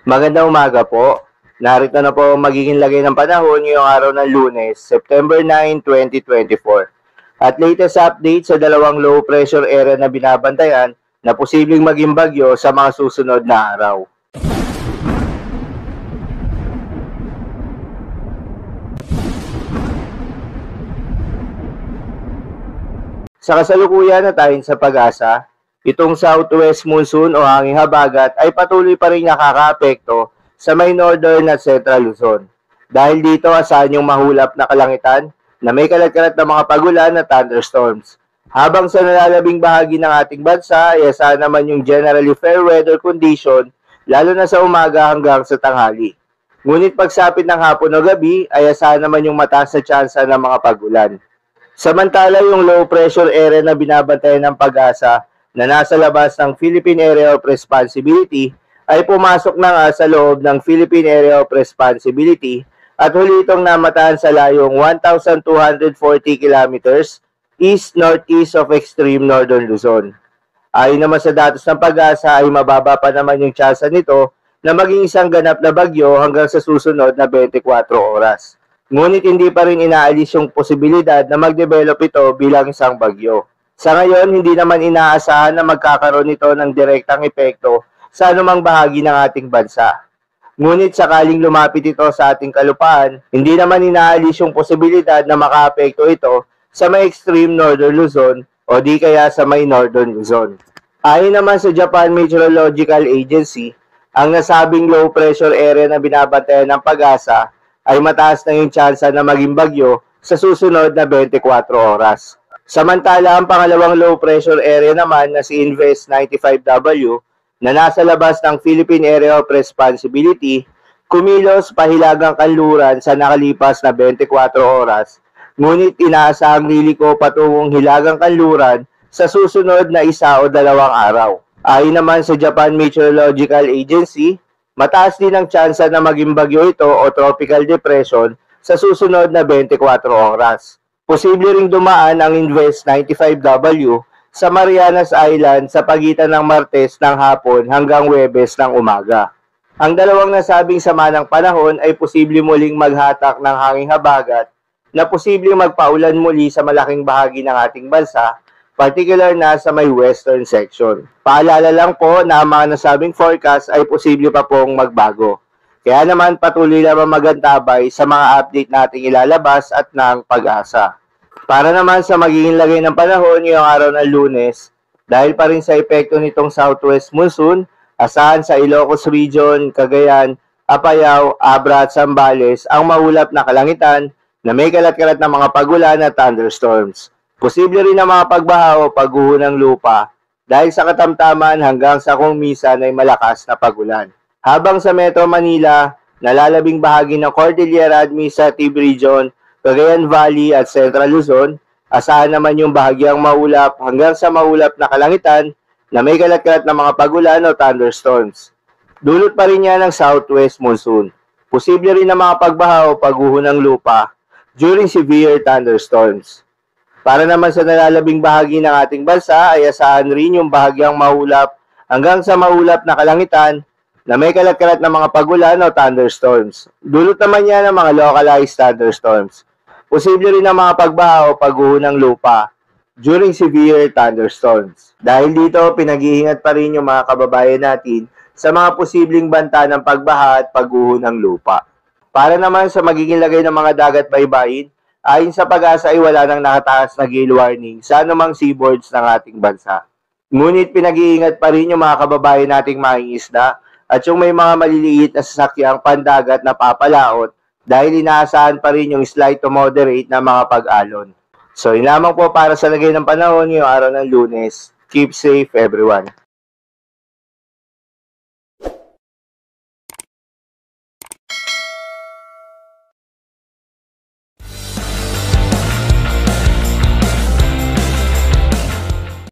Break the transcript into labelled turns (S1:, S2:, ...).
S1: Magandang umaga po. Narito na po ang magiging lagay ng panahon ngayong araw ng Lunes, September 9, 2024. At latest update sa dalawang low pressure area na binabantayan na posibleng maging bagyo sa mga susunod na araw. Sa kasalukuyan na tayo sa pag-asa, itong southwest monsoon o hanging habagat ay patuloy pa rin nakakaapekto sa may northern at central Luzon. Dahil dito asahan yung mahulap na kalangitan na may kalat-kalat na mga pagulan at thunderstorms. Habang sa nalalabing bahagi ng ating bansa ay asahan naman yung generally fair weather condition lalo na sa umaga hanggang sa tanghali. Ngunit pagsapit ng hapon o gabi ay asahan naman yung mataas na tsansa ng mga pagulan. Samantala yung low pressure area na binabantayan ng pag-asa na nasa labas ng Philippine Area of Responsibility ay pumasok na nga sa loob ng Philippine Area of Responsibility at huli itong namataan sa layong 1,240 kilometers east-northeast of extreme northern Luzon. Ayon naman sa datos ng pag-asa ay mababa pa naman yung tsansa nito na maging isang ganap na bagyo hanggang sa susunod na 24 oras. Ngunit hindi pa rin inaalis yung posibilidad na mag-develop ito bilang isang bagyo. Sa ngayon, hindi naman inaasahan na magkakaroon ito ng direktang epekto sa anumang bahagi ng ating bansa. Ngunit sakaling lumapit ito sa ating kalupaan, hindi naman inaalis yung posibilidad na makaapekto ito sa may extreme northern Luzon o di kaya sa may northern Luzon. Ayon naman sa Japan Meteorological Agency, ang nasabing low pressure area na binabantayan ng pag-asa ay mataas na yung tsansa na maging bagyo sa susunod na 24 oras. Samantala, ang pangalawang low pressure area naman na si Invest 95W na nasa labas ng Philippine Area of Responsibility, kumilos pahilagang kanluran sa nakalipas na 24 oras, ngunit inaasahang liliko patungong hilagang kanluran sa susunod na 1 o 2 araw. Ayon naman sa Japan Meteorological Agency, mataas din ang tsansa na maging bagyo ito o tropical depression sa susunod na 24 oras. Posible ring dumaan ang Invest 95W sa Marianas Island sa pagitan ng Martes ng hapon hanggang Huwebes ng umaga. Ang dalawang nasabing sama ng panahon ay posible muling maghatak ng hanging habagat na posibleng magpaulan muli sa malaking bahagi ng ating bansa, particular na sa may western section. Paalala lang po na ang mga nasabing forecast ay posible pa pong magbago. Kaya naman patuloy naman magantabay sa mga update nating ilalabas at ng pag-asa. Para naman sa magiging lagay ng panahon ngayong araw ng Lunes, dahil pa rin sa epekto nitong southwest monsoon, asahan sa Ilocos Region, Cagayan, Apayao, Abra at Zambales ang maulap na kalangitan na may kalat-kalat na mga pagulan at thunderstorms. Posible rin ang mga pagbaha o pagguho ng lupa dahil sa katamtaman hanggang sa kung minsan ay malakas na pagulan. Habang sa Metro Manila, nalalabing bahagi ng Cordillera Administrative Region, Cagayan Valley at Central Luzon, asahan naman yung bahagyang maulap hanggang sa maulap na kalangitan na may kalat-kalat na mga pagulan o thunderstorms. Dulot pa rin yan ng southwest monsoon. Posible rin ang mga pagbaha o pagguho ng lupa during severe thunderstorms. Para naman sa nalalabing bahagi ng ating bansa ay asahan rin yung bahagyang maulap hanggang sa maulap na kalangitan na may kalat-kalat na mga pagulan o thunderstorms. Dulot naman yan ng mga localized thunderstorms. Posible rin ang mga pagbaha o pagguho ng lupa during severe thunderstorms. Dahil dito, pinag-iingat pa rin yung mga kababayan natin sa mga posibleng banta ng pagbaha at pagguho ng lupa. Para naman sa magiging lagay ng mga dagat baybayin, ayon sa pag-asa ay wala nang nakataas na gale warning sa anumang seaboards ng ating bansa. Ngunit pinag-iingat pa rin yung mga kababayan nating mangingisda at yung may mga maliliit na sasakyang pandagat na papalaot dahil inaasahan pa rin yung slight to moderate na mga pag-alon. So, yun lamang po para sa lagay ng panahon ngayong araw ng Lunes. Keep safe everyone.